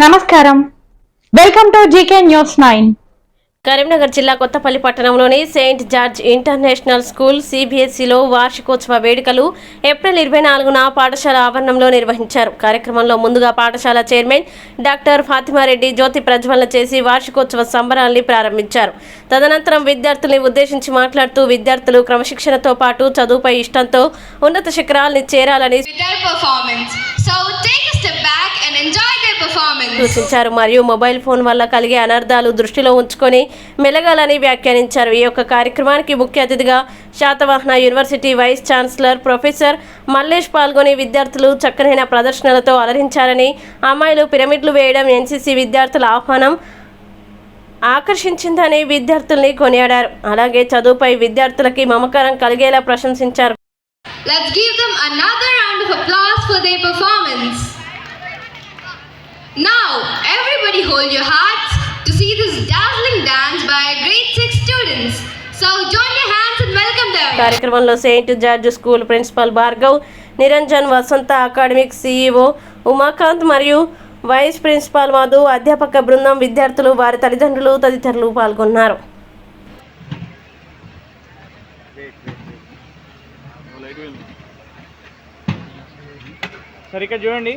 నమస్కారం. Welcome to GK news 9. Karimnagar జిల్లా కొత్తపల్లి పట్టణంలోని సెయింట్ జార్జ్ ఇంటర్నేషనల్ స్కూల్ సిబిఎస్ఈలో వార్షికోత్సవ వేడుకలు ఏప్రిల్ 24న పాఠశాల ఆవరణంలో నిర్వహించారు. కార్యక్రమంలో ముందుగా పాఠశాల చైర్మన్ డాక్టర్ ఫాతిమారెడ్డి జ్యోతి ప్రజ్వలన చేసి వార్షికోత్సవ సంబరాల్ని ప్రారంభించారు. తదనంతరం విద్యార్థుల్ని ఉద్దేశించి మాట్లాడుతూ విద్యార్థులు క్రమశిక్షణతో పాటు చదువుపై ఇష్టంతో ఉన్నత శిఖరాల్ని చేరాలని సూచించారు. మరియు మొబైల్ ఫోన్ వల్ల కలిగే అనర్థాలు దృష్టిలో ఉంచుకొని మెలగాలని వ్యాఖ్యానించారు. ఈ యొక్క కార్యక్రమానికి ముఖ్య అతిథిగా Satavahana university vice chancellor professor Mallesh పాల్గొని విద్యార్థులు చక్కనైన ప్రదర్శనలతో అలరించారని, అమ్మాయిలు పిరమిడ్లు వేయడం ఎన్సీసీ విద్యార్థుల ఆహ్వానం ఆకర్షించిందని విద్యార్థుల్ని కొనియాడారు. అలాగే చదువుపై విద్యార్థులకి మమకారం కలిగేలా ప్రశంసించారు. Let's give them another round of applause for their performance. Now, everybody hold your hearts to see this dazzling dance by grade 6 students. So, join your hands and welcome them. కార్యక్రమంలో Saint George school principal Bhargav, Niranjan, Vasantha academic CEO Umakant మరియు vice principal Madhu, అధ్యాపక బృందం, విద్యార్థులు, వారి తల్లిదండ్రులు తదితరులు పాల్గొన్నారు. సరిగ్గా చూడండి.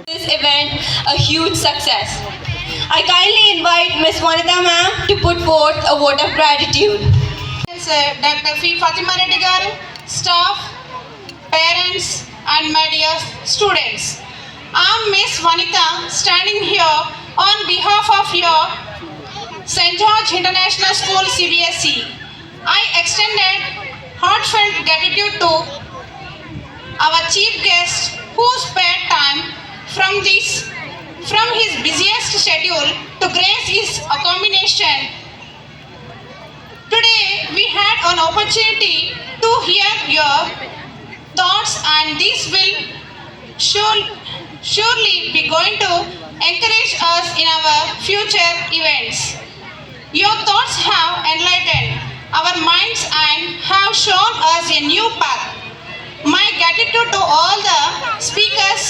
This event a huge success. I kindly invite Ms. Vanitha ma'am to put forth a vote of gratitude. Dr. Fatimareddy garu, staff, parents and my dear students. I am Ms. Vanitha standing here on behalf of your St. George International School CBSE. I extended heartfelt gratitude to our chief guest who spared time from his busiest schedule to grace his accommodation. Today we had an opportunity to hear your thoughts, and this will surely be going to encourage us in our future events. Your thoughts have enlightened our minds and have shown us a new path. My gratitude to all the speakers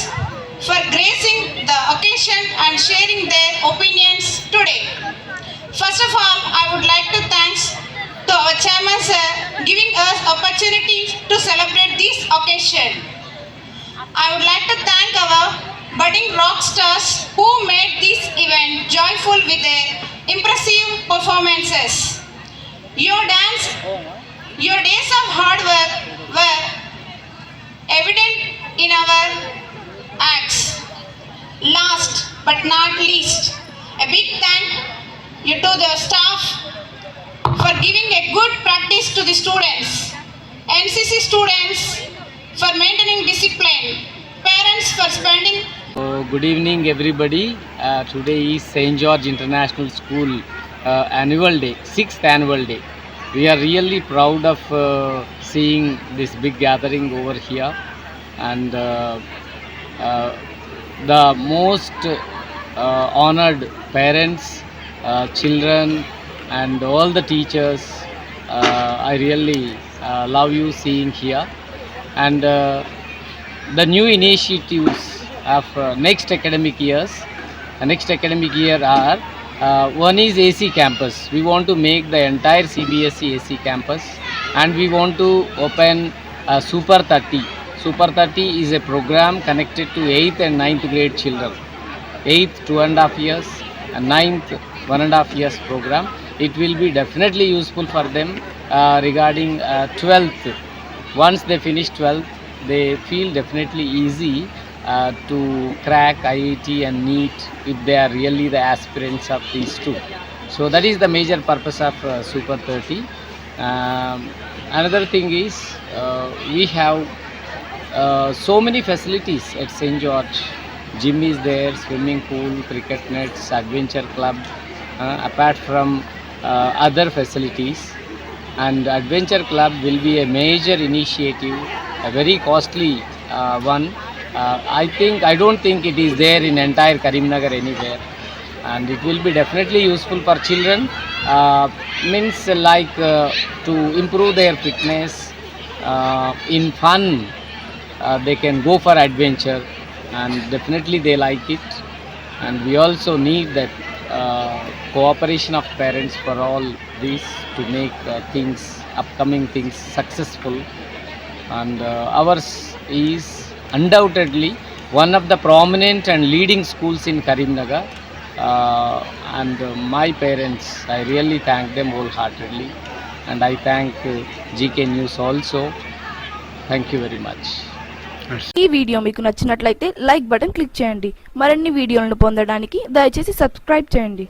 for gracing the occasion and sharing their opinions today. First of all, I would like to thank to our chairman sir giving us opportunity to celebrate this occasion. I would like to thank our budding rock stars who made this event joyful with their impressive performances. Your days of hard work were evident in our acts. Last but not least, a big thank you to the staff for giving a good practice to the students, NCC students for maintaining discipline, parents for spending. Good evening everybody. Today is St. George International School annual day, 6th annual day. We are really proud of seeing this big gathering over here, and the most honored parents, children and all the teachers. I really love you seeing here, and the new initiatives of next academic years. Next academic year are one is AC campus. We want to make the entire CBSE AC campus, and we want to open Super 30. Super 30 is a program connected to 8th and 9th grade children. 8th 2.5 years and 9th 1.5 years program. It will be definitely useful for them regarding 12th. Once they finish 12th, they feel definitely easy to crack IIT and NEET if they are really the aspirants of these two. So that is the major purpose of Super 30. Another thing is we have so many facilities at St. George. Gym is there, swimming pool, cricket nets, adventure club, apart from other facilities. and Adventure Club will be a major initiative, a very costly one. I don't think it is there in entire Karimnagar anywhere, and it will be definitely useful for children. Means like to improve their fitness in fun. They can go for adventure, and definitely they like it. And we also need that cooperation of parents for all this to make upcoming things successful. And ours is undoubtedly one of the prominent and leading schools in Karimnagar. And my parents, I really thank them wholeheartedly, and I thank GK News also. Thank you very much. ఈ video మీకు నచ్చినట్లయితే like button click చేయండి. మరిన్ని వీడియోలను పొందడానికి దయచేసి subscribe చేయండి.